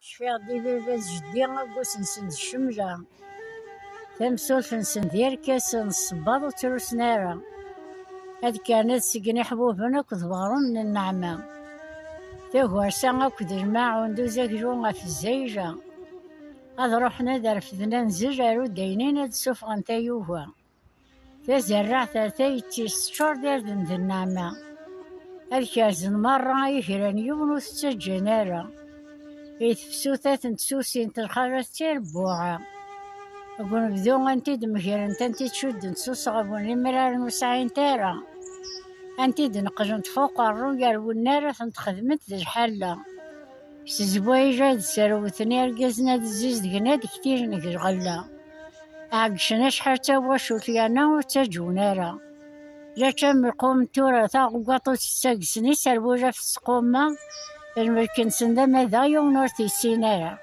شفيغ دي باباز جدي أقوس نسن الشملة تمسولت نسن ديال كاس الصباط وتروس نارا. هاد كانت سقني حبوبنا كضبارون من النعمة تهوارسا أكد الماعون دوزاك جونا في الزيجة. هاد روحنا درفدنا نزج عرو داينين هاد سوفغن تايوها تزرع تايتي ستشور ديال دند النعمة. هاد كازن مرة يهران يونو تسجنارا يتفسوثات نتسوسين تلخارة تيربوعة. أقول بدو أنتي دمهيرن تنتي تشد نتسوس غبون المرار نوسعين تارا أنتي دنقجن تفوق الرويال والنارة تنتخدمت ذي الحالة سزبوي جاد ساروثني رقزنا دزيز دقنا كتير نقر غلا عقشنا شحال تاواشو تيانا وتاجونارا جا كم القوم تورا تاقوقاطو تستاقسني سربوجة في السقومة الملكن سندا ماذا يوم نورتي سينارا.